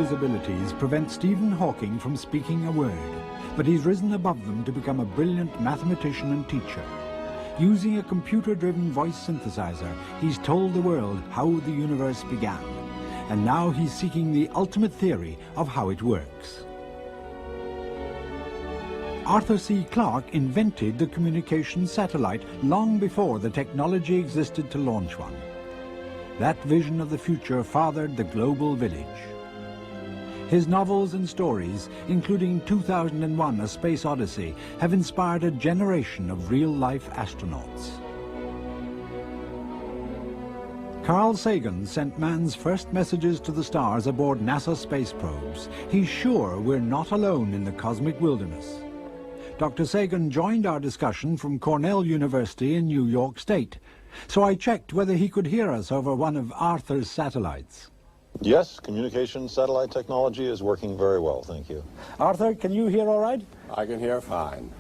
disabilities prevent Stephen Hawking from speaking a word, but he's risen above them to become a brilliant mathematician and teacher. Using a computer-driven voice synthesizer, he's told the world how the universe began, and now he's seeking the ultimate theory of how it works. Arthur C. Clarke invented the communication satellite long before the technology existed to launch one. That vision of the future fathered the global village. His novels and stories, including 2001: A Space Odyssey, have inspired a generation of real-life astronauts. Carl Sagan sent man's first messages to the stars aboard NASA space probes. He's sure we're not alone in the cosmic wilderness. Dr. Sagan joined our discussion from Cornell University in New York State, so I checked whether he could hear us over one of Arthur's satellites. Yes, communication satellite technology is working very well, thank you. Arthur, can you hear all right? I can hear fine.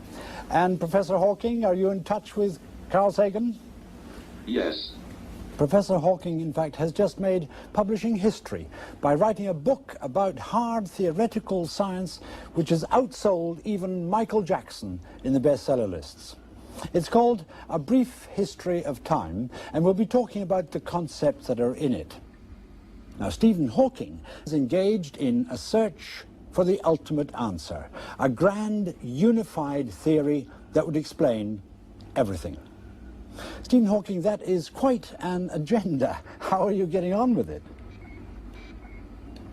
And Professor Hawking, are you in touch with Carl Sagan? Yes. Professor Hawking, in fact, has just made publishing history by writing a book about hard theoretical science which has outsold even Michael Jackson in the bestseller lists. It's called A Brief History of Time, and we'll be talking about the concepts that are in it. Now, Stephen Hawking is engaged in a search for the ultimate answer, a grand, unified theory that would explain everything. Stephen Hawking, that is quite an agenda. How are you getting on with it?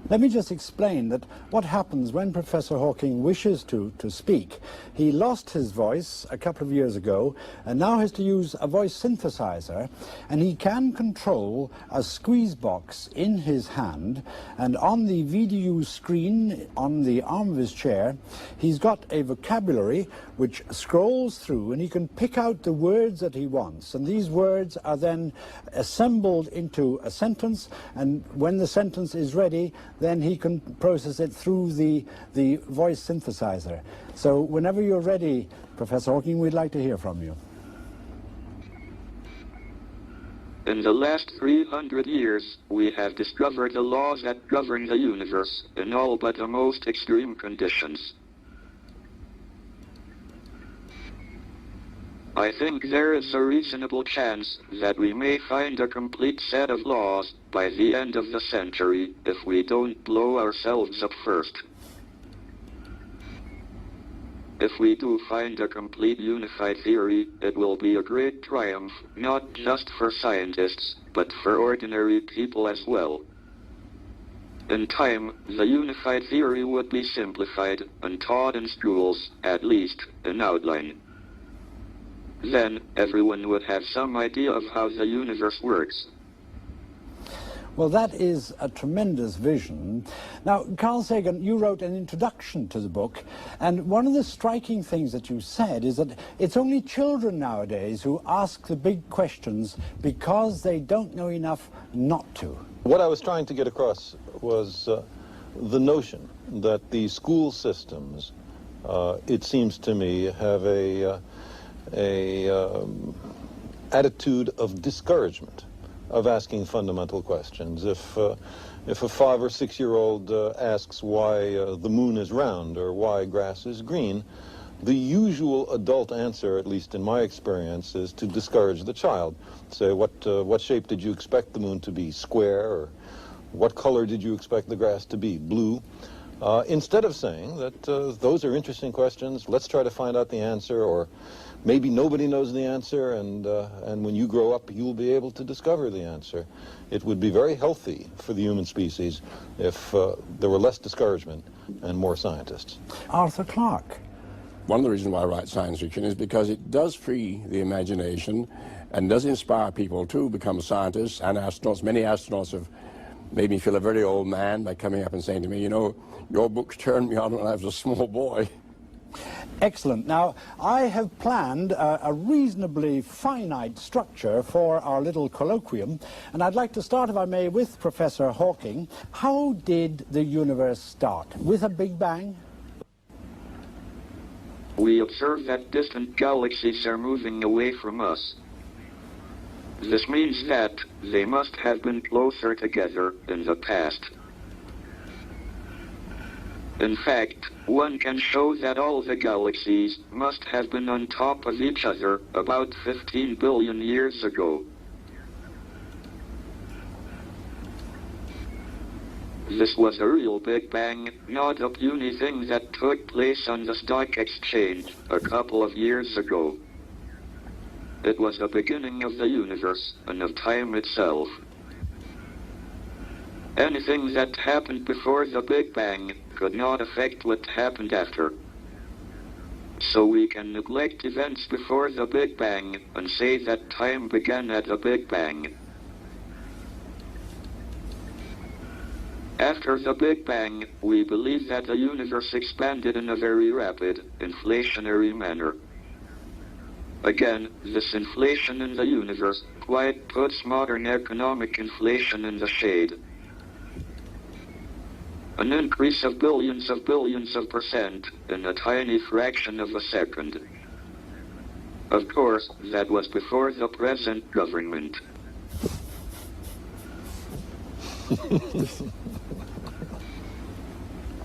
Let me just explain that what happens when Professor Hawking wishes to speak. He lost his voice a couple of years ago and now has to use a voice synthesizer, and he can control a squeeze box in his hand, and on the VDU screen on the arm of his chair he's got a vocabulary which scrolls through, and he can pick out the words that he wants, and these words are then assembled into a sentence, and when the sentence is ready then he can process it through the voice synthesizer. So whenever you're ready, Professor Hawking, we'd like to hear from you. In the last 300 years, we have discovered the laws that govern the universe in all but the most extreme conditions. I think there is a reasonable chance that we may find a complete set of laws by the end of the century if we don't blow ourselves up first. If we do find a complete unified theory, it will be a great triumph, not just for scientists, but for ordinary people as well. In time, the unified theory would be simplified and taught in schools, at least in outline. Then, everyone would have some idea of how the universe works. Well, that is a tremendous vision. Now, Carl Sagan, you wrote an introduction to the book, and one of the striking things that you said is that it's only children nowadays who ask the big questions because they don't know enough not to. What I was trying to get across was the notion that the school systems, it seems to me, have a attitude of discouragement of asking fundamental questions. If a 5 or 6 year old asks why the moon is round or why grass is green, the usual adult answer, at least in my experience, is to discourage the child. Say, what shape did you expect the moon to be? Square? Or what color did you expect the grass to be? Blue? Instead of saying that those are interesting questions, let's try to find out the answer, or maybe nobody knows the answer, and when you grow up, you'll be able to discover the answer. It would be very healthy for the human species if there were less discouragement and more scientists. Arthur Clarke. One of the reasons why I write science fiction is because it does free the imagination and does inspire people to become scientists and astronauts. Many astronauts have made me feel a very old man by coming up and saying to me, you know, your books turned me on when I was a small boy. Excellent. Now, I have planned a reasonably finite structure for our little colloquium, and I'd like to start, if I may, with Professor Hawking. How did the universe start? With a Big Bang? We observe that distant galaxies are moving away from us. This means that they must have been closer together in the past. In fact, one can show that all the galaxies must have been on top of each other about 15 billion years ago. This was a real Big Bang, not a puny thing that took place on the stock exchange a couple of years ago. It was the beginning of the universe and of time itself. Anything that happened before the Big Bang could not affect what happened after. So we can neglect events before the Big Bang and say that time began at the Big Bang. After the Big Bang, we believe that the universe expanded in a very rapid, inflationary manner. Again, this inflation in the universe quite puts modern economic inflation in the shade. An increase of billions of percent in a tiny fraction of a second. Of course, that was before the present government.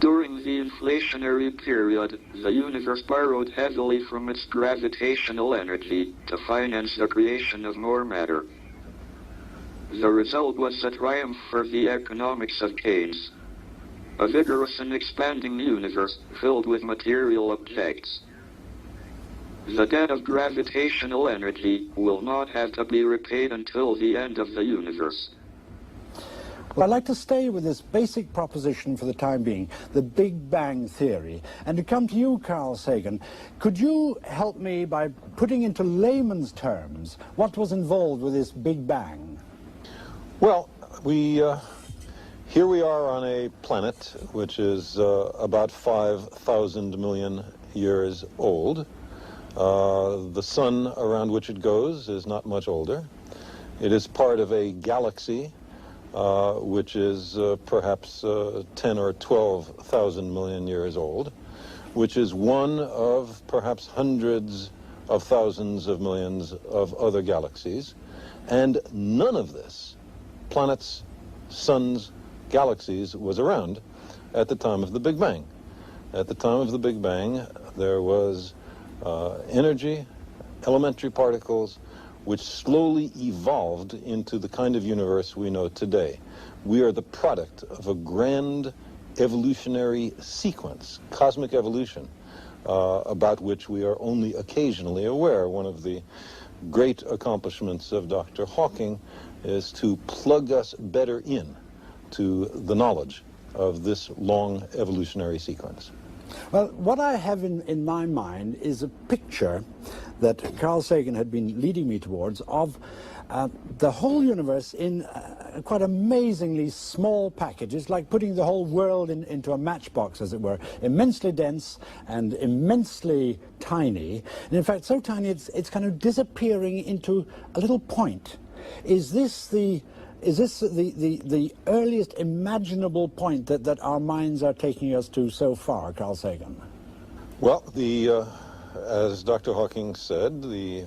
During the inflationary period, the universe borrowed heavily from its gravitational energy to finance the creation of more matter. The result was a triumph for the economics of Keynes. A vigorous and expanding universe filled with material objects. The debt of gravitational energy will not have to be repaid until the end of the universe. Well, I'd like to stay with this basic proposition for the time being, the Big Bang theory. And to come to you, Carl Sagan, could you help me by putting into layman's terms what was involved with this Big Bang? Well, here we are on a planet which is about 5,000 million years old. The sun around which it goes is not much older. It is part of a galaxy which is perhaps 10 or 12,000 million years old, which is one of perhaps hundreds of thousands of millions of other galaxies. And none of this, planets, suns, galaxies, was around at the time of the Big Bang. At the time of the Big Bang, there was energy, elementary particles, which slowly evolved into the kind of universe we know today. We are the product of a grand evolutionary sequence, cosmic evolution, about which we are only occasionally aware. One of the great accomplishments of Dr. Hawking is to plug us better in to the knowledge of this long evolutionary sequence. Well, what I have in my mind is a picture that Carl Sagan had been leading me towards of the whole universe in quite amazingly small packages, like putting the whole world into a matchbox, as it were, immensely dense and immensely tiny. And in fact, so tiny it's kind of disappearing into a little point. Is this the earliest imaginable point that our minds are taking us to so far, Carl Sagan? Well, as Dr. Hawking said, the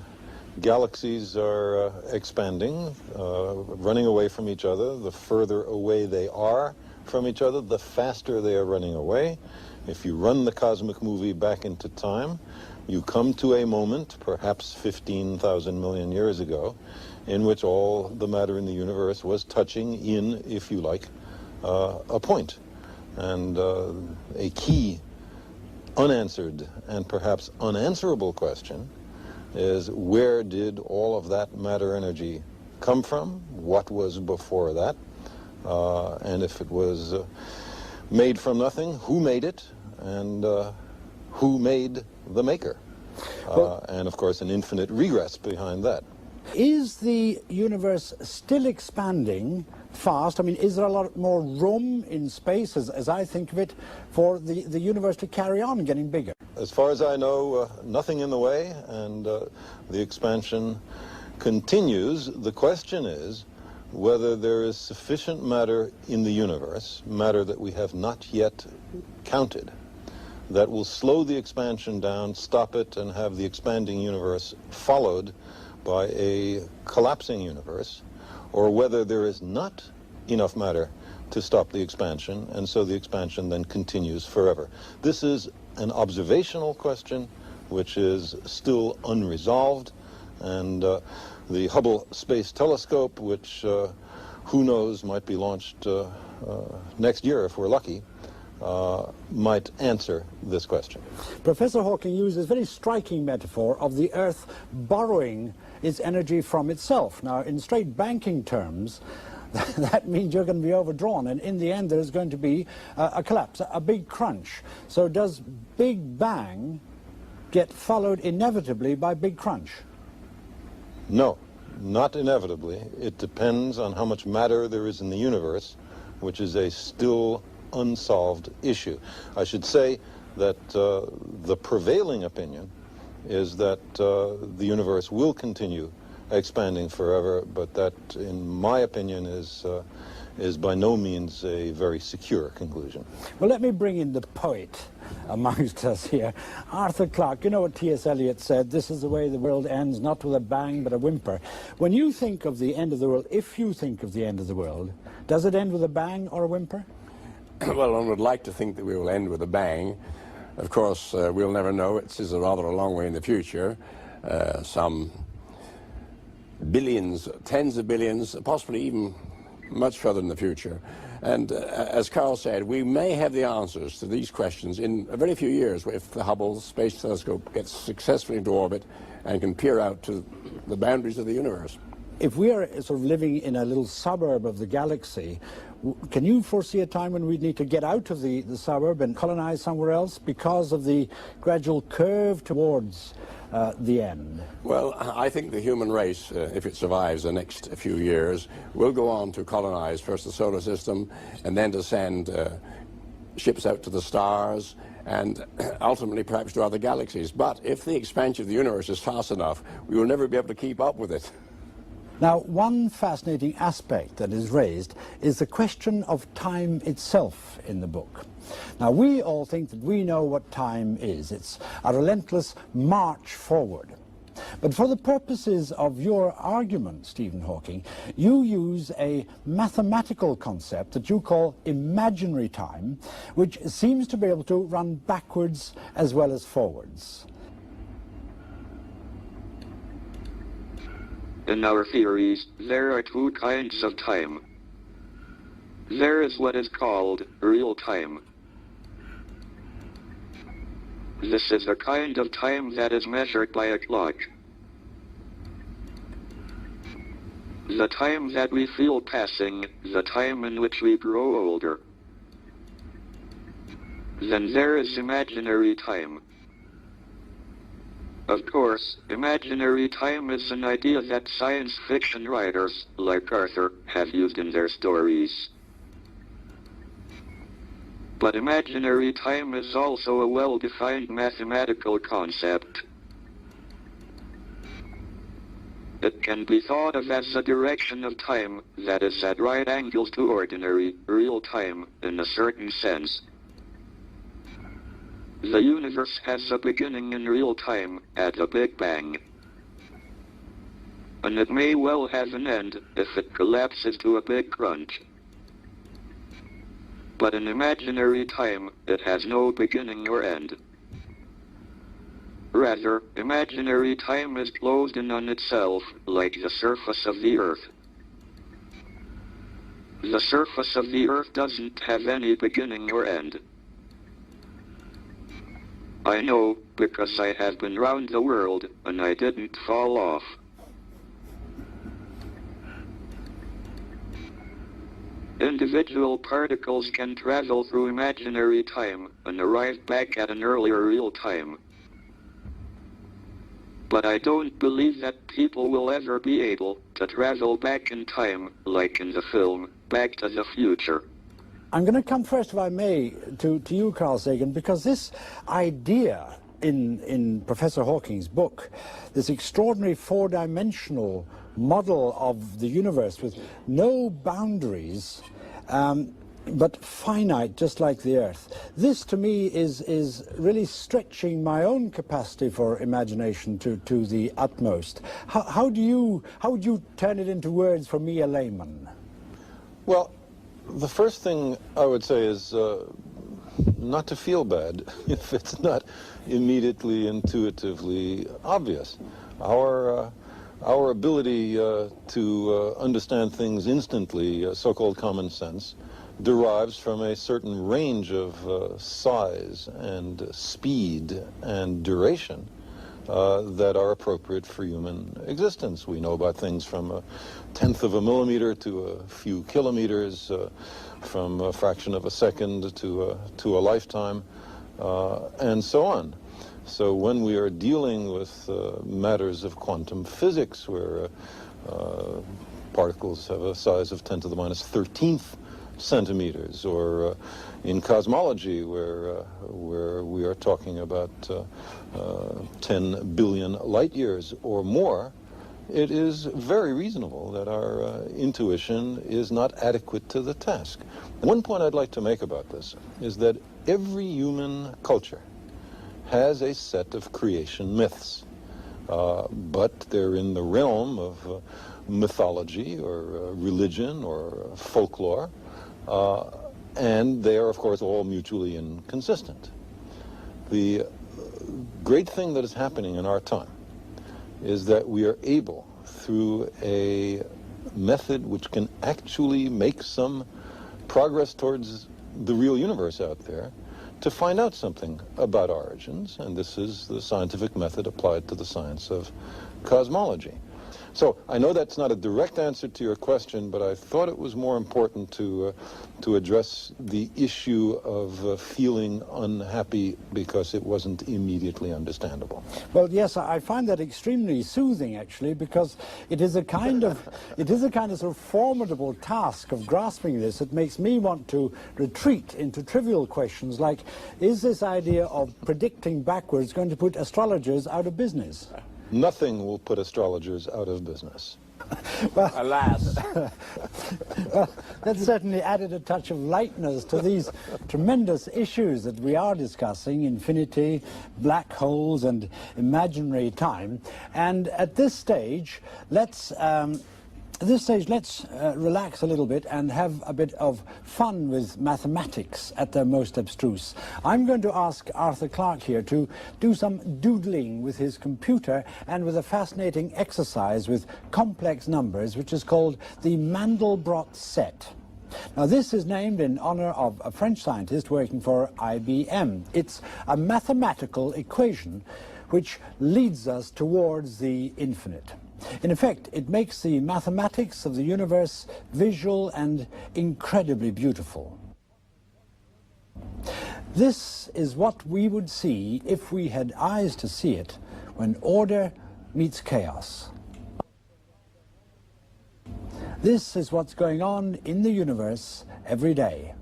galaxies are expanding, running away from each other. The further away they are from each other, the faster they are running away. If you run the cosmic movie back into time, you come to a moment, perhaps 15,000 million years ago, in which all the matter in the universe was touching in, if you like, a point. And a key unanswered and perhaps unanswerable question is, where did all of that matter energy come from? What was before that? And if it was made from nothing, who made it? And who made the maker? And of course an infinite regress behind that. Is the universe still expanding fast? I mean, is there a lot more room in space, as I think of it, for the universe to carry on getting bigger? As far as I know, nothing in the way, and the expansion continues. The question is whether there is sufficient matter in the universe, matter that we have not yet counted, that will slow the expansion down, stop it, and have the expanding universe followed by a collapsing universe, or whether there is not enough matter to stop the expansion, and so the expansion then continues forever. This is an observational question which is still unresolved, and the Hubble Space Telescope, which who knows might be launched next year if we're lucky, might answer this question. Professor Hawking uses a very striking metaphor of the Earth borrowing its energy from itself. Now, in straight banking terms, that means you're going to be overdrawn, and in the end there's going to be a collapse, a big crunch. So does Big Bang get followed inevitably by Big Crunch? No, not inevitably. It depends on how much matter there is in the universe, which is a still unsolved issue. I should say that the prevailing opinion is that the universe will continue expanding forever, but that, in my opinion, is by no means a very secure conclusion. Well, let me bring in the poet amongst us here. Arthur Clarke, you know what T.S. Eliot said, this is the way the world ends, not with a bang but a whimper. When you think of the end of the world, if you think of the end of the world, does it end with a bang or a whimper? Well, one would like to think that we will end with a bang. Of course, we'll never know. It is rather a long way in the future. Some billions, tens of billions, possibly even much further in the future. And as Carl said, we may have the answers to these questions in a very few years if the Hubble Space Telescope gets successfully into orbit and can peer out to the boundaries of the universe. If we are sort of living in a little suburb of the galaxy, can you foresee a time when we need to get out of the suburb and colonize somewhere else because of the gradual curve towards the end? Well, I think the human race, if it survives the next few years, will go on to colonize first the solar system and then to send ships out to the stars and ultimately perhaps to other galaxies. But if the expansion of the universe is fast enough, we will never be able to keep up with it. Now, one fascinating aspect that is raised is the question of time itself in the book. Now, we all think that we know what time is. It's a relentless march forward. But for the purposes of your argument, Stephen Hawking, you use a mathematical concept that you call imaginary time, which seems to be able to run backwards as well as forwards. In our theories, there are two kinds of time. There is what is called real time. This is a kind of time that is measured by a clock. The time that we feel passing, the time in which we grow older. Then there is imaginary time. Of course, imaginary time is an idea that science fiction writers, like Arthur, have used in their stories. But imaginary time is also a well-defined mathematical concept. It can be thought of as a direction of time that is at right angles to ordinary, real time, in a certain sense. The universe has a beginning in real time at the Big Bang. And it may well have an end if it collapses to a big crunch. But in imaginary time, it has no beginning or end. Rather, imaginary time is closed in on itself, like the surface of the Earth. The surface of the Earth doesn't have any beginning or end. I know, because I have been round the world, and I didn't fall off. Individual particles can travel through imaginary time and arrive back at an earlier real time. But I don't believe that people will ever be able to travel back in time, like in the film Back to the Future. I'm going to come first, if I may, to you, Carl Sagan, because this idea in Professor Hawking's book, this extraordinary four-dimensional model of the universe with no boundaries, but finite, just like the Earth. This, to me, is really stretching my own capacity for imagination to the utmost. How would you turn it into words for me, a layman? Well, The first thing I would say is not to feel bad if it's not immediately intuitively obvious. Our ability to understand things instantly, so-called common sense, derives from a certain range of size and speed and duration that are appropriate for human existence. We know about things from 1/10 of a millimeter to a few kilometers, from a fraction of a second to a lifetime, and so on. So when we are dealing with matters of quantum physics, where particles have a size of 10 to the minus 13th centimeters, or in cosmology, where we are talking about 10 billion light years or more, it is very reasonable that our intuition is not adequate to the task. One point I'd like to make about this is that every human culture has a set of creation myths, but they're in the realm of mythology or religion or folklore, and they are, of course, all mutually inconsistent. The great thing that is happening in our time is that we are able, through a method which can actually make some progress towards the real universe out there, to find out something about origins, and this is the scientific method applied to the science of cosmology. So I know that's not a direct answer to your question, but I thought it was more important to address the issue of feeling unhappy because it wasn't immediately understandable. Well, yes, I find that extremely soothing, actually, because it is a kind of sort of formidable task of grasping this. It makes me want to retreat into trivial questions like, is this idea of predicting backwards going to put astrologers out of business? Nothing will put astrologers out of business. Well, alas. Well, that certainly added a touch of lightness to these tremendous issues that we are discussing: infinity, black holes, and imaginary time. And at this stage, let's relax a little bit and have a bit of fun with mathematics at their most abstruse. I'm going to ask Arthur Clarke here to do some doodling with his computer and with a fascinating exercise with complex numbers, which is called the Mandelbrot set. Now, this is named in honor of a French scientist working for IBM. It's a mathematical equation which leads us towards the infinite. In effect, it makes the mathematics of the universe visual and incredibly beautiful. This is what we would see if we had eyes to see it, when order meets chaos. This is what's going on in the universe every day.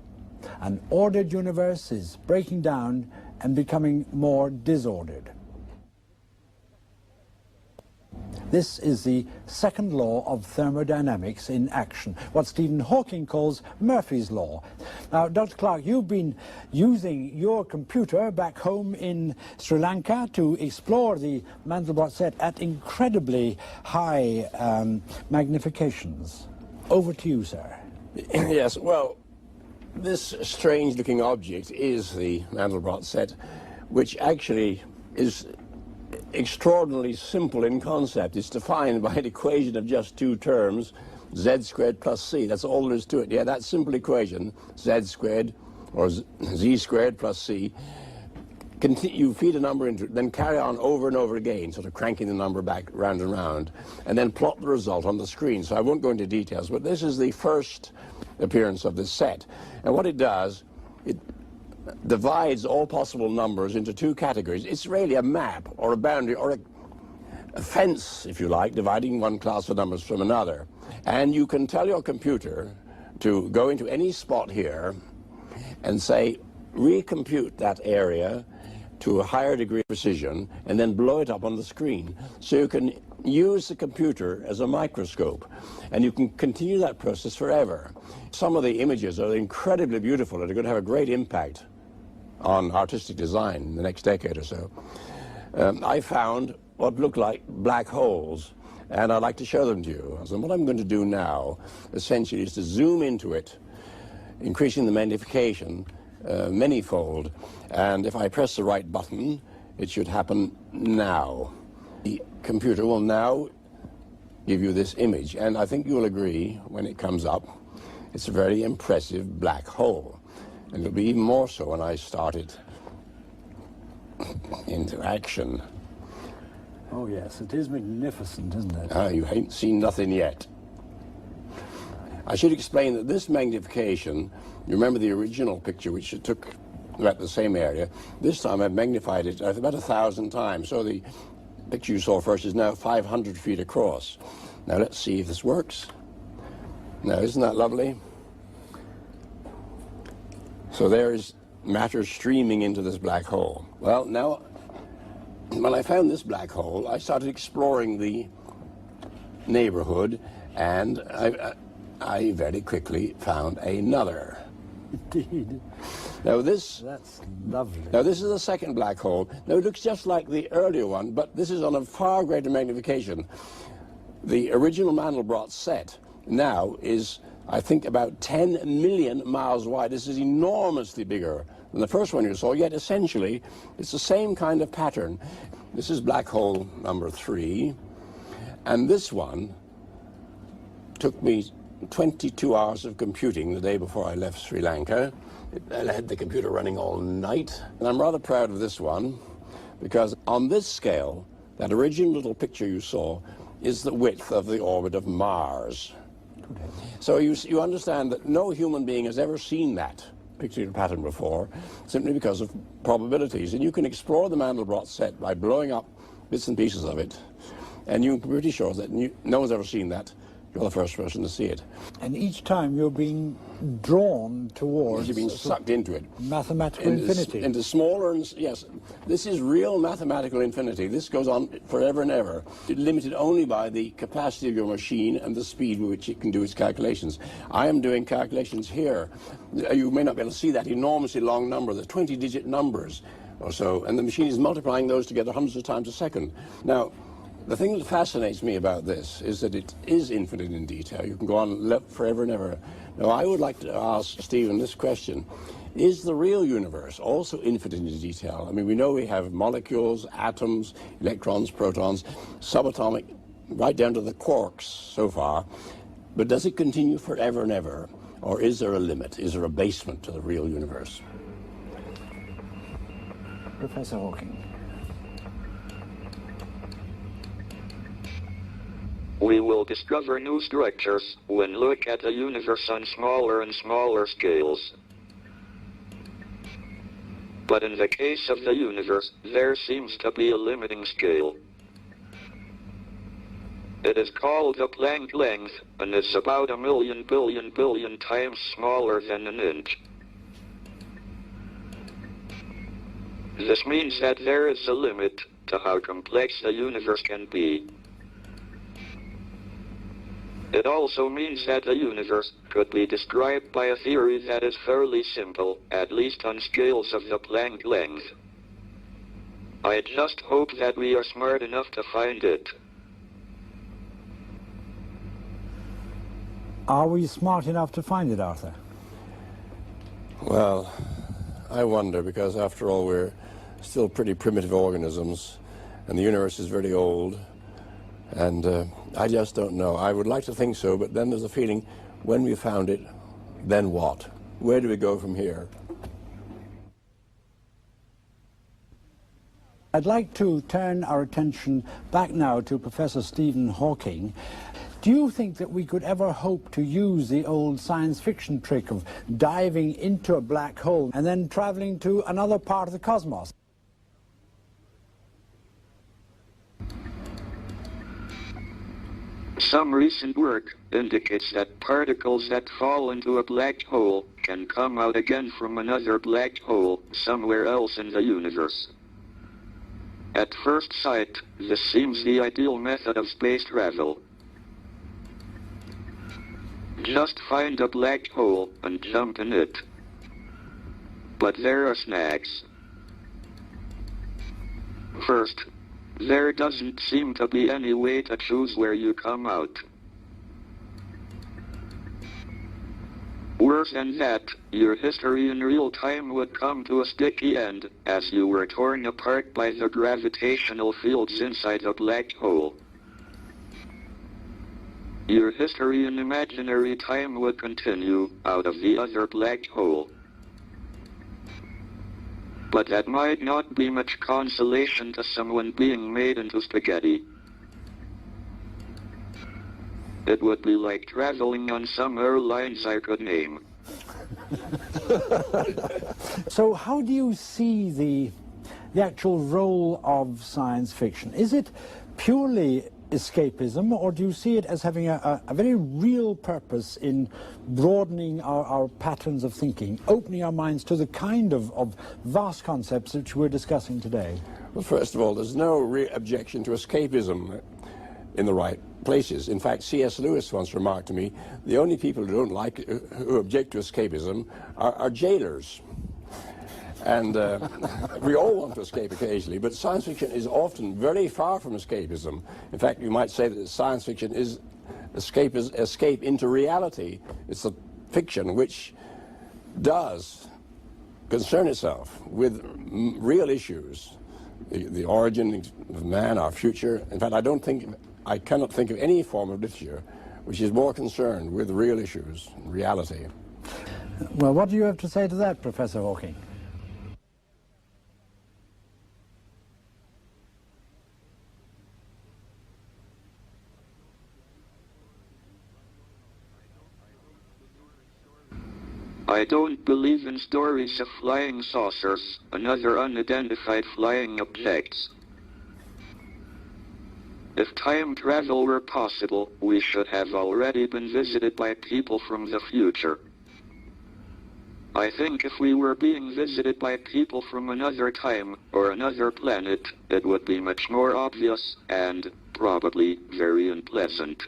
An ordered universe is breaking down and becoming more disordered. This is the second law of thermodynamics in action, what Stephen Hawking calls Murphy's Law. Now, Dr. Clarke, you've been using your computer back home in Sri Lanka to explore the Mandelbrot set at incredibly high magnifications. Over to you, sir. Yes, well, this strange-looking object is the Mandelbrot set, which actually is extraordinarily simple in concept. It's defined by an equation of just two terms, z squared plus c. That's all there is to it. Yeah, that simple equation, z squared or z squared plus c, you feed a number into it, then carry on over and over again, sort of cranking the number back round and round, and then plot the result on the screen. So I won't go into details, but this is the first appearance of this set. And what it does, it divides all possible numbers into two categories. It's really a map or a boundary or a fence, if you like, dividing one class of numbers from another. And you can tell your computer to go into any spot here and say, recompute that area to a higher degree of precision, and then blow it up on the screen. So you can use the computer as a microscope, and you can continue that process forever. Some of the images are incredibly beautiful and are going to have a great impact on artistic design in the next decade or so. I found what looked like black holes, and I'd like to show them to you. So what I'm going to do now, essentially, is to zoom into it increasing the magnification manyfold. And if I press the right button, it should happen now. The computer will now give you this image, and I think you'll agree when it comes up, it's a very impressive black hole. And it'll be even more so when I start it into action. Oh yes, it is magnificent, isn't it? You ain't seen nothing yet. I should explain that this magnification, you remember the original picture which it took about the same area, this time I've magnified it about 1,000 times. So the picture you saw first is now 500 feet across. Now let's see if this works. Now isn't that lovely? So there's matter streaming into this black hole. Well, now when I found this black hole, I started exploring the neighborhood, and I very quickly found another. Indeed. Now this... That's lovely. Now this is the second black hole. Now it looks just like the earlier one, but this is on a far greater magnification. The original Mandelbrot set now is, I think, about 10 million miles wide. This is enormously bigger than the first one you saw, yet essentially it's the same kind of pattern. This is black hole number 3, and this one took me 22 hours of computing the day before I left Sri Lanka. I had the computer running all night, and I'm rather proud of this one because on this scale, that original little picture you saw is the width of the orbit of Mars. So you understand that no human being has ever seen that picture pattern before, simply because of probabilities. And you can explore the Mandelbrot set by blowing up bits and pieces of it, and you're pretty sure that no one's ever seen that. You're the first person to see it. And each time you're being drawn towards... You're being sucked into it. Mathematical infinity. Into smaller and... Yes, this is real mathematical infinity. This goes on forever and ever. It's limited only by the capacity of your machine and the speed with which it can do its calculations. I am doing calculations here. You may not be able to see that enormously long number, the 20-digit numbers or so, and the machine is multiplying those together hundreds of times a second. Now, the thing that fascinates me about this is that it is infinite in detail. You can go on forever and ever. Now, I would like to ask Stephen this question. Is the real universe also infinite in detail? I mean, we know we have molecules, atoms, electrons, protons, subatomic, right down to the quarks so far. But does it continue forever and ever? Or is there a limit? Is there a basement to the real universe? Professor Hawking. We will discover new structures when look at the universe on smaller and smaller scales. But in the case of the universe, there seems to be a limiting scale. It is called the Planck length, and it's about 1,000,000 billion times smaller than an inch. This means that there is a limit to how complex the universe can be. It also means that the universe could be described by a theory that is fairly simple, at least on scales of the Planck length. I just hope that we are smart enough to find it. Are we smart enough to find it, Arthur? Well, I wonder, because after all we're still pretty primitive organisms, and the universe is very old, and I just don't know. I would like to think so, but then there's a feeling, when we found it, then what? Where do we go from here? I'd like to turn our attention back now to Professor Stephen Hawking. Do you think that we could ever hope to use the old science fiction trick of diving into a black hole and then traveling to another part of the cosmos? Some recent work indicates that particles that fall into a black hole can come out again from another black hole somewhere else in the universe. At first sight, this seems the ideal method of space travel. Just find a black hole and jump in it. But there are snags. First, there doesn't seem to be any way to choose where you come out. Worse than that, your history in real time would come to a sticky end, as you were torn apart by the gravitational fields inside a black hole. Your history in imaginary time would continue out of the other black hole. But that might not be much consolation to someone being made into spaghetti. It would be like traveling on some airlines I could name. So how do you see the actual role of science fiction? Is it purely escapism, or do you see it as having a very real purpose in broadening our patterns of thinking, opening our minds to the kind of vast concepts which we're discussing today? Well, first of all, there's no objection to escapism in the right places. In fact, C.S. Lewis once remarked to me, the only people who object to escapism are jailers. And we all want to escape occasionally, but science fiction is often very far from escapism. In fact, you might say that science fiction is escape into reality. It's a fiction which does concern itself with real issues, the origin of man, our future. In fact, I cannot think of any form of literature which is more concerned with real issues, reality. Well, what do you have to say to that, Professor Hawking? I don't believe in stories of flying saucers and other unidentified flying objects. If time travel were possible, we should have already been visited by people from the future. I think if we were being visited by people from another time or another planet, it would be much more obvious and probably very unpleasant.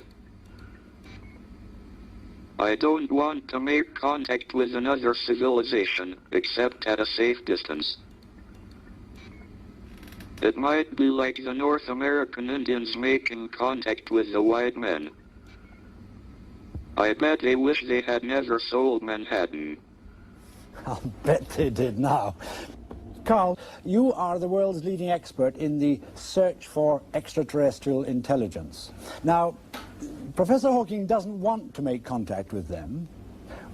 I don't want to make contact with another civilization, except at a safe distance. It might be like the North American Indians making contact with the white men. I bet they wish they had never sold Manhattan. I'll bet they did now. Carl, you are the world's leading expert in the search for extraterrestrial intelligence. Now, Professor Hawking doesn't want to make contact with them.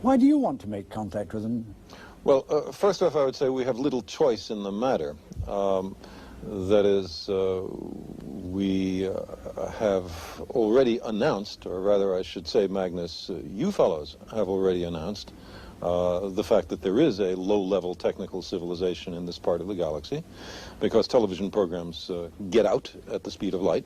Why do you want to make contact with them? Well, first off, I would say we have little choice in the matter. That is, we have already announced, or rather I should say, Magnus, you fellows have already announced the fact that there is a low-level technical civilization in this part of the galaxy, because television programs get out at the speed of light.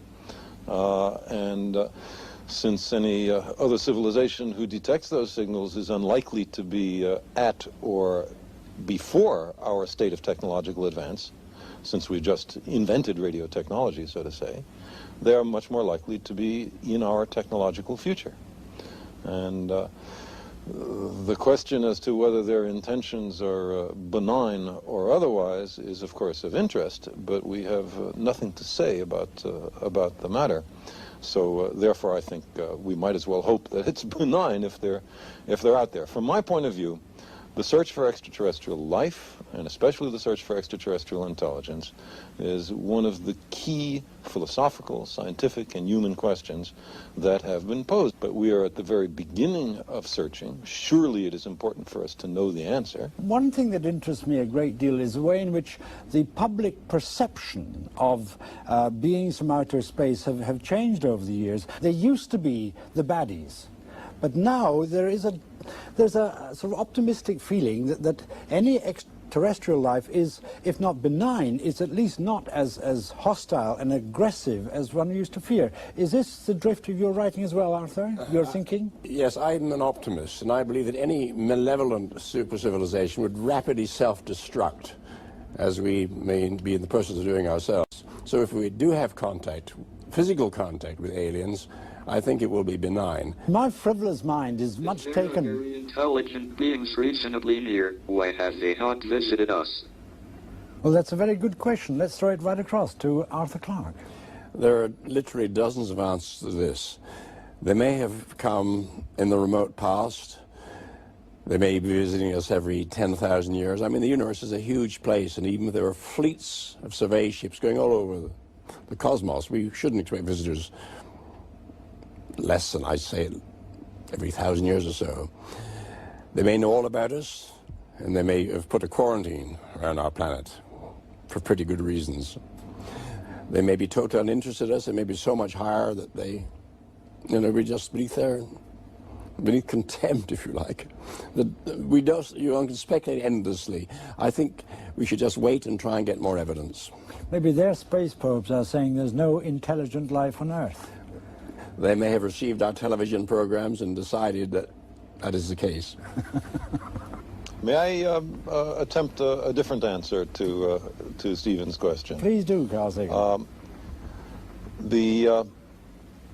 Since any other civilization who detects those signals is unlikely to be at or before our state of technological advance, since we just invented radio technology, so to say, they are much more likely to be in our technological future. And the question as to whether their intentions are benign or otherwise is, of course, of interest, but we have nothing to say about the matter. So therefore, I think we might as well hope that it's benign if they're out there. From my point of view, the search for extraterrestrial life, and especially the search for extraterrestrial intelligence, is one of the key philosophical, scientific, and human questions that have been posed. But we are at the very beginning of searching. Surely it is important for us to know the answer. One thing that interests me a great deal is the way in which the public perception of beings from outer space have changed over the years. They used to be the baddies, but now there's a sort of optimistic feeling that any extraterrestrial life is, if not benign, is at least not as hostile and aggressive as one used to fear. Is this the drift of your writing as well, Arthur? Your thinking? Yes, I'm an optimist, and I believe that any malevolent super-civilization would rapidly self-destruct, as we may be in the process of doing ourselves. So if we do have contact, physical contact with aliens, I think it will be benign. My frivolous mind is much taken. If there are very intelligent beings reasonably near, why have they not visited us? Well, that's a very good question. Let's throw it right across to Arthur Clarke. There are literally dozens of answers to this. They may have come in the remote past. They may be visiting us every 10,000 years. I mean, the universe is a huge place, and even if there are fleets of survey ships going all over the cosmos, we shouldn't expect visitors less than, I'd say, every 1,000 years or so. They may know all about us, and they may have put a quarantine around our planet for pretty good reasons. They may be totally uninterested in us. They may be so much higher that they, we're just beneath contempt, if you like. You can speculate endlessly. I think we should just wait and try and get more evidence. Maybe their space probes are saying there's no intelligent life on Earth. They may have received our television programs and decided that that is the case. May I attempt a different answer to Stephen's question? Please do, Carl Sagan.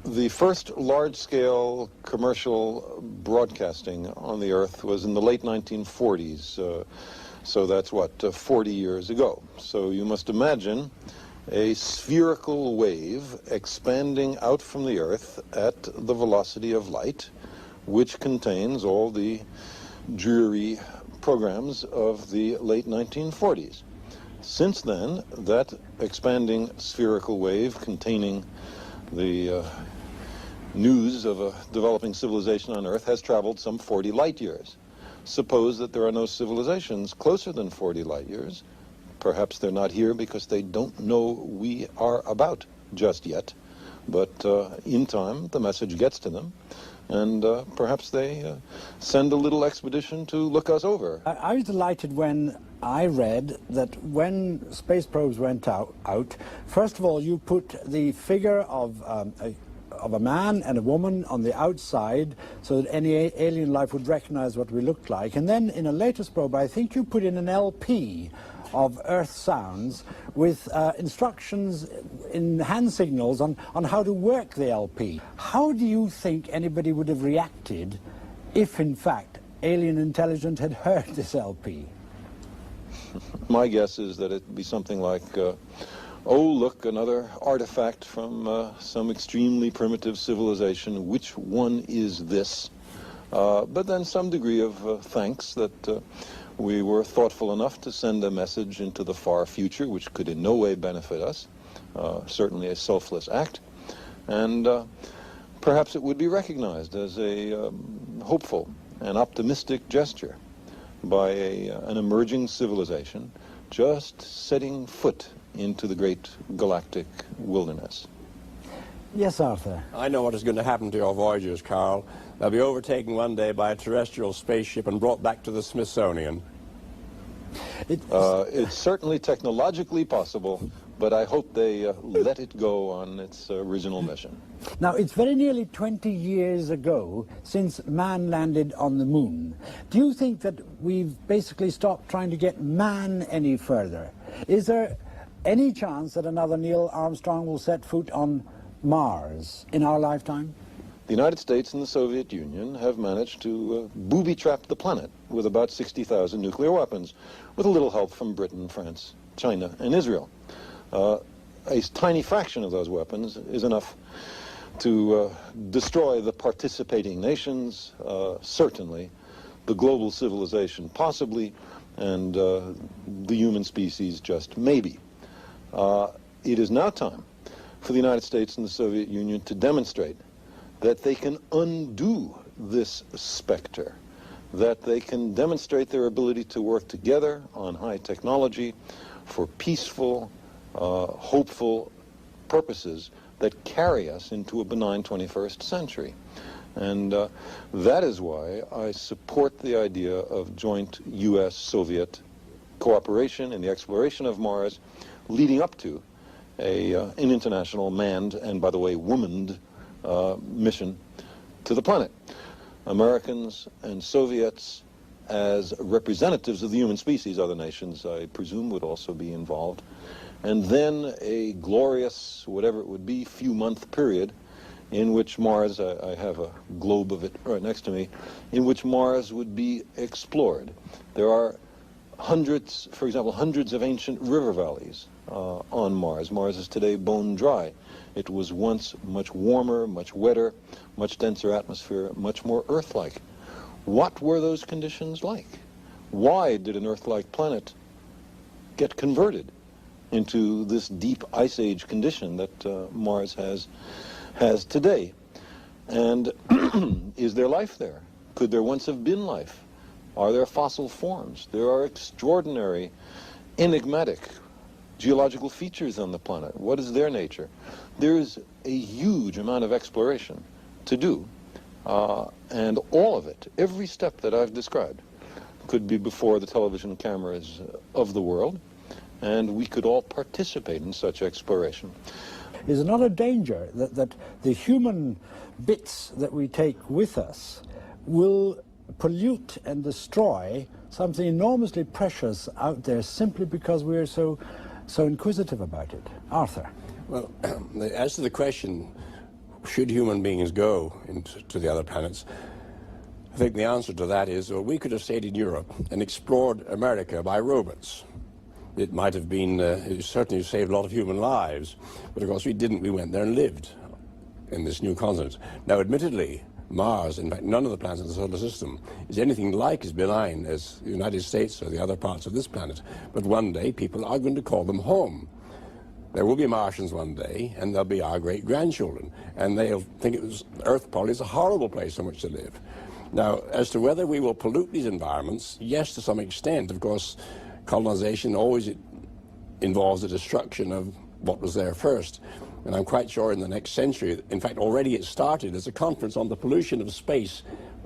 The first large-scale commercial broadcasting on the Earth was in the late 1940s, so that's what, 40 years ago. So you must imagine a spherical wave expanding out from the Earth at the velocity of light, which contains all the dreary programs of the late 1940s. Since then, that expanding spherical wave containing the news of a developing civilization on Earth has traveled some 40 light years. Suppose that there are no civilizations closer than 40 light years. Perhaps they're not here because they don't know we are about just yet. But in time, the message gets to them, and perhaps they send a little expedition to look us over. I was delighted when I read that when space probes went out, first of all, you put the figure of a man and a woman on the outside so that any alien life would recognize what we looked like. And then in a latest probe, I think you put in an LP of Earth sounds with instructions in hand signals on how to work the LP. How do you think anybody would have reacted if, in fact, alien intelligence had heard this LP? My guess is that it'd be something like, oh, look, another artifact from some extremely primitive civilization. Which one is this? But then some degree of thanks that we were thoughtful enough to send a message into the far future, which could in no way benefit us, certainly a selfless act. And perhaps it would be recognized as a hopeful and optimistic gesture by an emerging civilization just setting foot into the great galactic wilderness. Yes, Arthur. I know what is going to happen to your voyagers, Carl. They'll be overtaken one day by a terrestrial spaceship and brought back to the Smithsonian. It's certainly technologically possible, but I hope they let it go on its original mission. Now, it's very nearly 20 years ago since man landed on the moon. Do you think that we've basically stopped trying to get man any further? Is there any chance that another Neil Armstrong will set foot on Mars in our lifetime? The United States and the Soviet Union have managed to booby-trap the planet with about 60,000 nuclear weapons, with a little help from Britain, France, China, and Israel. A tiny fraction of those weapons is enough to destroy the participating nations, certainly, the global civilization possibly, and the human species just maybe. It is now time for the United States and the Soviet Union to demonstrate that they can undo this specter, that they can demonstrate their ability to work together on high technology for peaceful, hopeful purposes that carry us into a benign 21st century. And that is why I support the idea of joint U.S.-Soviet cooperation in the exploration of Mars, leading up to an international manned, and by the way, womaned, mission to the planet. Americans and Soviets, as representatives of the human species, other nations, I presume, would also be involved. And then a glorious, whatever it would be, few-month period in which Mars, I have a globe of it right next to me, in which Mars would be explored. There are hundreds, for example, hundreds of ancient river valleys on Mars. Mars is today bone dry. It was once much warmer, much wetter, much denser atmosphere, much more Earth-like. What were those conditions like? Why did an Earth-like planet get converted into this deep ice age condition that Mars has today? And is there life there? Could there once have been life? Are there fossil forms? There are extraordinary, enigmatic geological features on the planet. What is their nature? There is a huge amount of exploration to do, and all of it, every step that I've described, could be before the television cameras of the world, and we could all participate in such exploration. Is it not a danger that the human bits that we take with us will pollute and destroy something enormously precious out there simply because we're so inquisitive about it? Arthur. Well, as to the question, should human beings go into the other planets, I think the answer to that is, well, we could have stayed in Europe and explored America by robots. It might have been, it certainly saved a lot of human lives, but of course we didn't. We went there and lived in this new continent. Now, admittedly, Mars, in fact, none of the planets in the solar system is anything like as benign as the United States or the other parts of this planet. But one day, people are going to call them home. There will be Martians one day, and they'll be our great-grandchildren, and they'll think Earth probably is a horrible place on which to live. Now, as to whether we will pollute these environments, yes, to some extent. Of course, colonization always involves the destruction of what was there first. And I'm quite sure in the next century, in fact, already it started as a conference on the pollution of space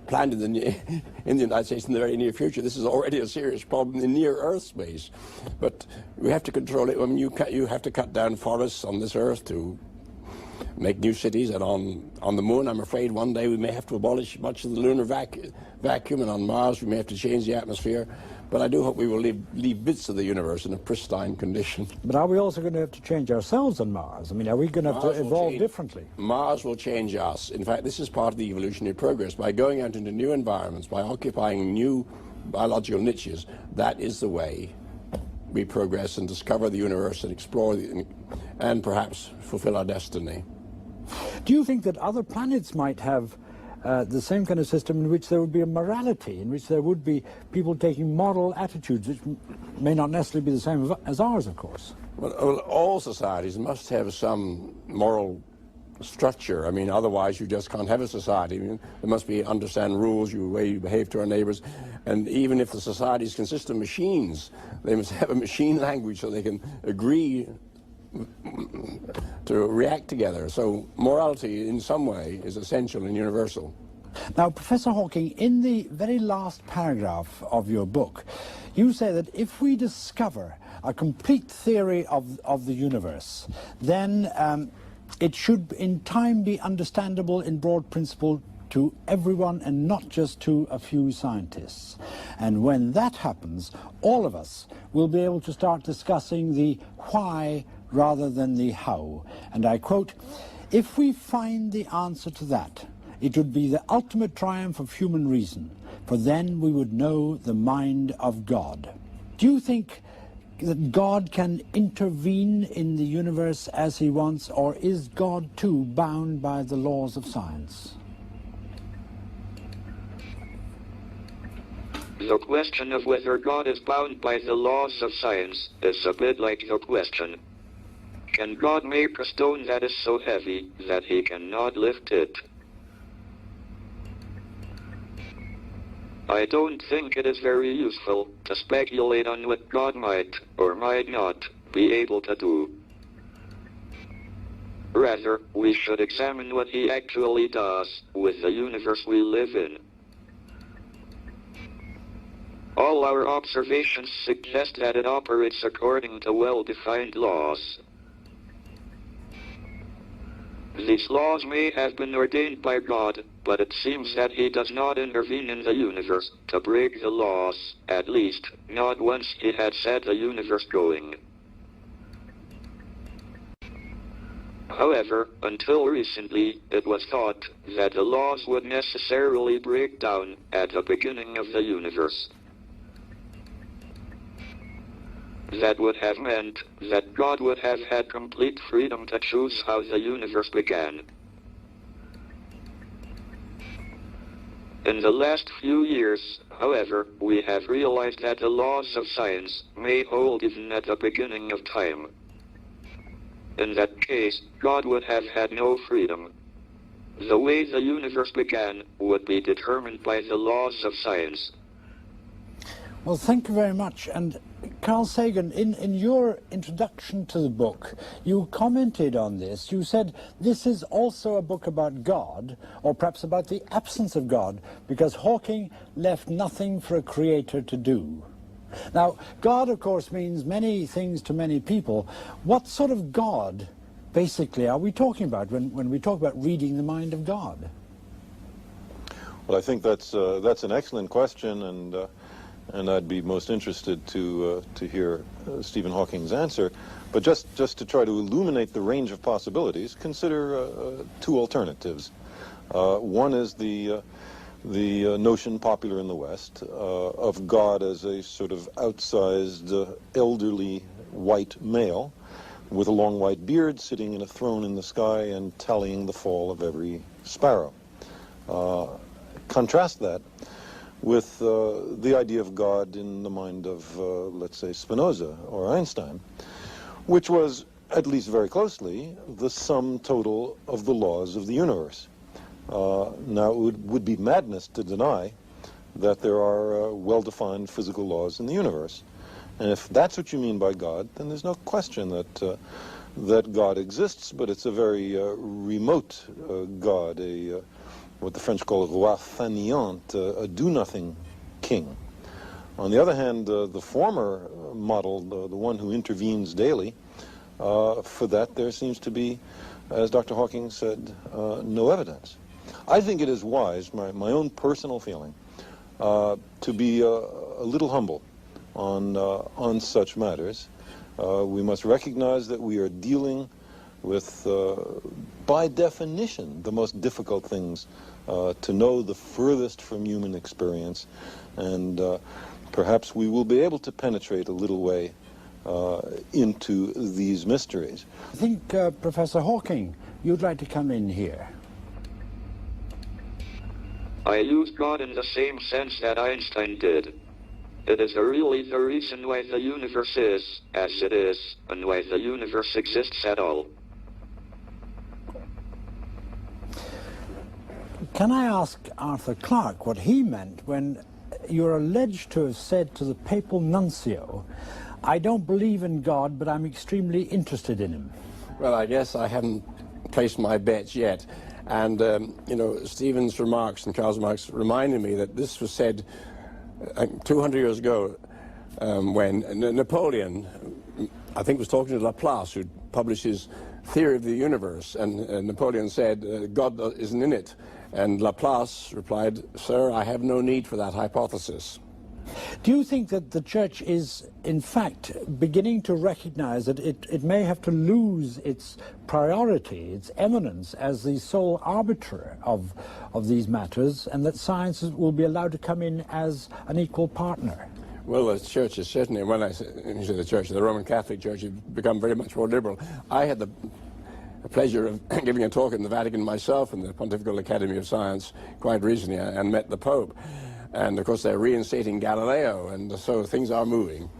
planned in the United States in the very near future. This is already a serious problem in near-Earth space. But we have to control it. I mean, you have to cut down forests on this Earth to make new cities, and on the Moon, I'm afraid one day we may have to abolish much of the lunar vacuum, and on Mars we may have to change the atmosphere. But I do hope we will leave bits of the universe in a pristine condition. But are we also going to have to change ourselves on Mars? I mean, are we going to have to evolve differently? Mars will change us. In fact, this is part of the evolutionary progress. By going out into new environments, by occupying new biological niches, that is the way we progress and discover the universe and explore and perhaps fulfill our destiny. Do you think that other planets might have the same kind of system in which there would be a morality, in which there would be people taking moral attitudes, which may not necessarily be the same as ours, of course? Well, all societies must have some moral structure. I mean, otherwise you just can't have a society. I mean, there must be understand rules, the way you behave to our neighbors. And even if the societies consist of machines, they must have a machine language so they can agree to react together. So morality in some way is essential and universal. Now, Professor Hawking, in the very last paragraph of your book, you say that if we discover a complete theory of the universe, then it should in time be understandable in broad principle to everyone and not just to a few scientists. And when that happens, all of us will be able to start discussing the why rather than the how. And I quote, "If we find the answer to that, it would be the ultimate triumph of human reason, for then we would know the mind of God." Do you think that God can intervene in the universe as he wants, or is God too bound by the laws of science? The question of whether God is bound by the laws of science is a bit like the question, can God make a stone that is so heavy that he cannot lift it? I don't think it is very useful to speculate on what God might or might not be able to do. Rather, we should examine what he actually does with the universe we live in. All our observations suggest that it operates according to well-defined laws. These laws may have been ordained by God, but it seems that he does not intervene in the universe to break the laws, at least not once he had set the universe going. However, until recently, it was thought that the laws would necessarily break down at the beginning of the universe. That would have meant that God would have had complete freedom to choose how the universe began. In the last few years, however, we have realized that the laws of science may hold even at the beginning of time. In that case, God would have had no freedom. The way the universe began would be determined by the laws of science. Well, thank you very much. And Carl Sagan, in your introduction to the book, you commented on this. You said this is also a book about God, or perhaps about the absence of God, because Hawking left nothing for a creator to do. Now, God, of course, means many things to many people. What sort of God, basically, are we talking about when we talk about reading the mind of God? Well, I think that's an excellent question, and I'd be most interested to hear Stephen Hawking's answer. But just to try to illuminate the range of possibilities, consider two alternatives. One is the notion popular in the West of God as a sort of outsized, elderly white male with a long white beard sitting in a throne in the sky and tallying the fall of every sparrow. Contrast that with the idea of God in the mind of, let's say, Spinoza or Einstein, which was, at least very closely, the sum total of the laws of the universe. Now, it would be madness to deny that there are well-defined physical laws in the universe. And if that's what you mean by God, then there's no question that God exists, but it's a very remote God, what the French call a roi fainéant, a do-nothing king. On the other hand, the former model, the one who intervenes daily, for that there seems to be, as Dr. Hawking said, no evidence. I think it is wise, my own personal feeling, to be a little humble on such matters. We must recognize that we are dealing with, by definition, the most difficult things to know, the furthest from human experience, and perhaps we will be able to penetrate a little way into these mysteries. I think, Professor Hawking, you'd like to come in here. I use God in the same sense that Einstein did. It is really the reason why the universe is as it is, and why the universe exists at all. Can I ask Arthur Clarke what he meant when you're alleged to have said to the papal nuncio, "I don't believe in God, but I'm extremely interested in him"? Well, I guess I haven't placed my bets yet. And, you know, Stephen's remarks and Karl's remarks reminded me that this was said 200 years ago when Napoleon, I think, was talking to Laplace, who published his theory of the universe. And Napoleon said, God isn't in it. And Laplace replied, "Sir, I have no need for that hypothesis." Do you think that the Church is, in fact, beginning to recognize that it may have to lose its priority, its eminence as the sole arbiter of these matters, and that science will be allowed to come in as an equal partner? Well, the Church is certainly, when I say the Church, the Roman Catholic Church has become very much more liberal. I had the pleasure of giving a talk in the Vatican myself in the Pontifical Academy of Science quite recently and met the Pope. And, of course, they're reinstating Galileo, and so things are moving.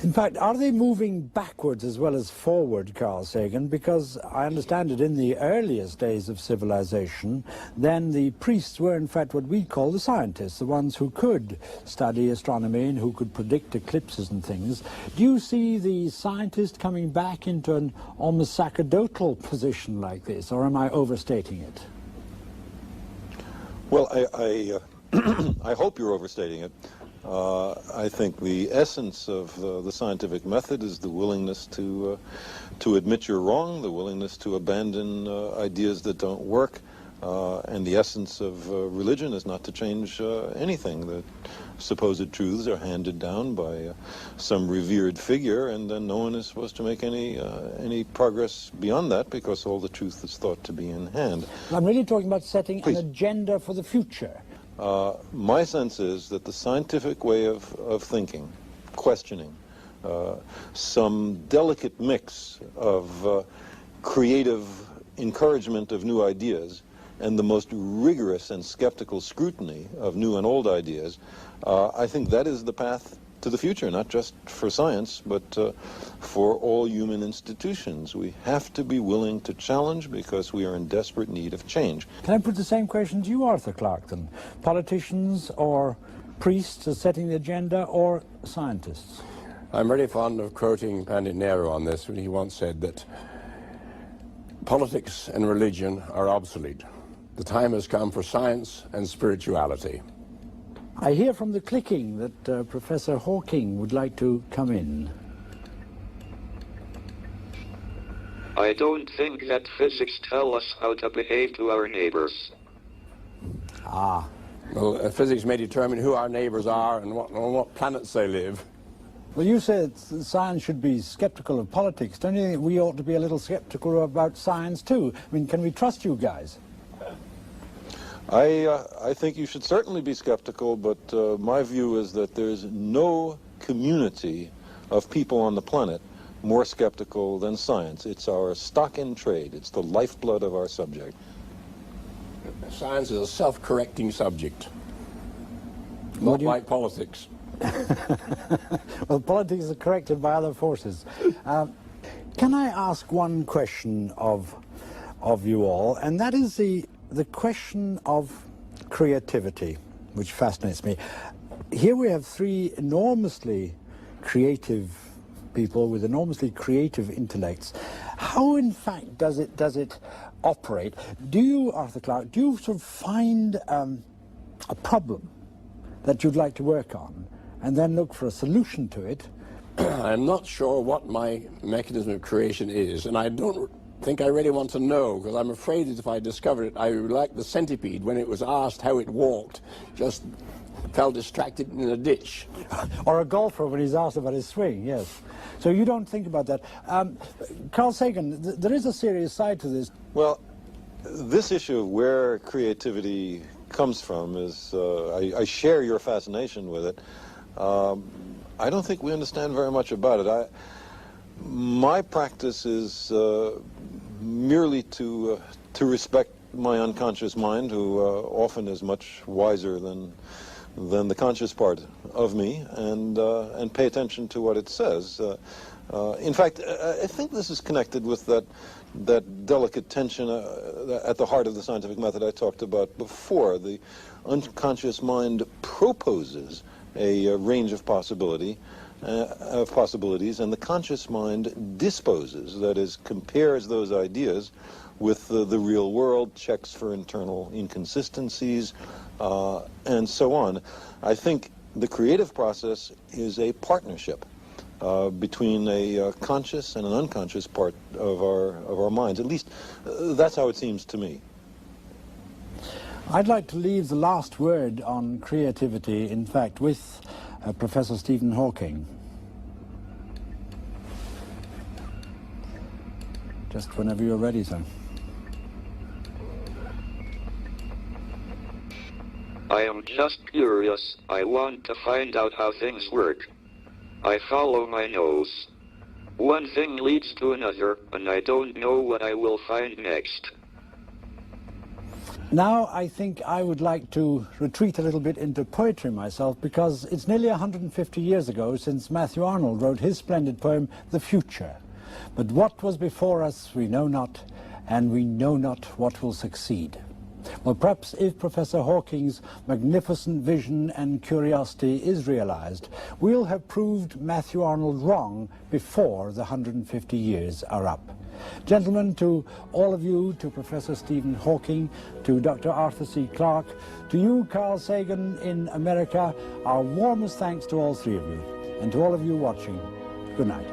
In fact, are they moving backwards as well as forward, Carl Sagan? Because I understand that in the earliest days of civilization, then the priests were, in fact, what we call the scientists, the ones who could study astronomy and who could predict eclipses and things. Do you see the scientist coming back into an almost sacerdotal position like this, or am I overstating it? Well, I hope you're overstating it. I think the essence of the scientific method is the willingness to admit you're wrong, the willingness to abandon ideas that don't work, and the essence of religion is not to change anything. The supposed truths are handed down by some revered figure, and then no one is supposed to make any progress beyond that because all the truth is thought to be in hand. I'm really talking about setting Please. an agenda for the future. My sense is that the scientific way of thinking, questioning, some delicate mix of creative encouragement of new ideas and the most rigorous and skeptical scrutiny of new and old ideas, I think that is the path to the future, not just for science, but for all human institutions. We have to be willing to challenge because we are in desperate need of change. Can I put the same question to you, Arthur Clarke, then? Politicians or priests are setting the agenda, or scientists? I'm very fond of quoting Pandinero on this when he once said that politics and religion are obsolete. The time has come for science and spirituality. I hear from the clicking that Professor Hawking would like to come in. I don't think that physics tell us how to behave to our neighbors. Ah. Well, physics may determine who our neighbors are and on what planets they live. Well, you said science should be skeptical of politics. Don't you think we ought to be a little skeptical about science too? I mean, can we trust you guys? I think you should certainly be skeptical, but my view is that there's no community of people on the planet more skeptical than science. It's our stock in trade. It's the lifeblood of our subject. Science is a self-correcting subject, not like politics. Well, politics are corrected by other forces. Can I ask one question of you all, and that is the question of creativity, which fascinates me. Here we have three enormously creative people with enormously creative intellects. How, in fact, does it operate? Do you, Arthur Clarke, do you sort of find a problem that you'd like to work on and then look for a solution to it? I'm not sure what my mechanism of creation is, and I don't think I really want to know, because I'm afraid that if I discovered it, I would, like the centipede, when it was asked how it walked, just fell distracted in a ditch. Or a golfer when he's asked about his swing, yes. So you don't think about that. Carl Sagan, there is a serious side to this. Well, this issue of where creativity comes from is, I share your fascination with it. I don't think we understand very much about it. My practice is merely to respect my unconscious mind, who often is much wiser than the conscious part of me, and pay attention to what it says. In fact, I think this is connected with that delicate tension at the heart of the scientific method I talked about before. The unconscious mind proposes a range of possibilities, and the conscious mind disposes, that is, compares those ideas with the real world, checks for internal inconsistencies, and so on. I think the creative process is a partnership between a conscious and an unconscious part of our minds. At least that's how it seems to me. I'd like to leave the last word on creativity, in fact, with Professor Stephen Hawking. Just whenever you're ready, sir. I am just curious. I want to find out how things work. I follow my nose. One thing leads to another, and I don't know what I will find next. Now I think I would like to retreat a little bit into poetry myself, because it's nearly 150 years ago since Matthew Arnold wrote his splendid poem, The Future. But what was before us we know not, and we know not what will succeed. Well, perhaps if Professor Hawking's magnificent vision and curiosity is realized, we'll have proved Matthew Arnold wrong before the 150 years are up. Gentlemen, to all of you, to Professor Stephen Hawking, to Dr. Arthur C. Clarke, to you, Carl Sagan in America, our warmest thanks to all three of you. And to all of you watching, good night.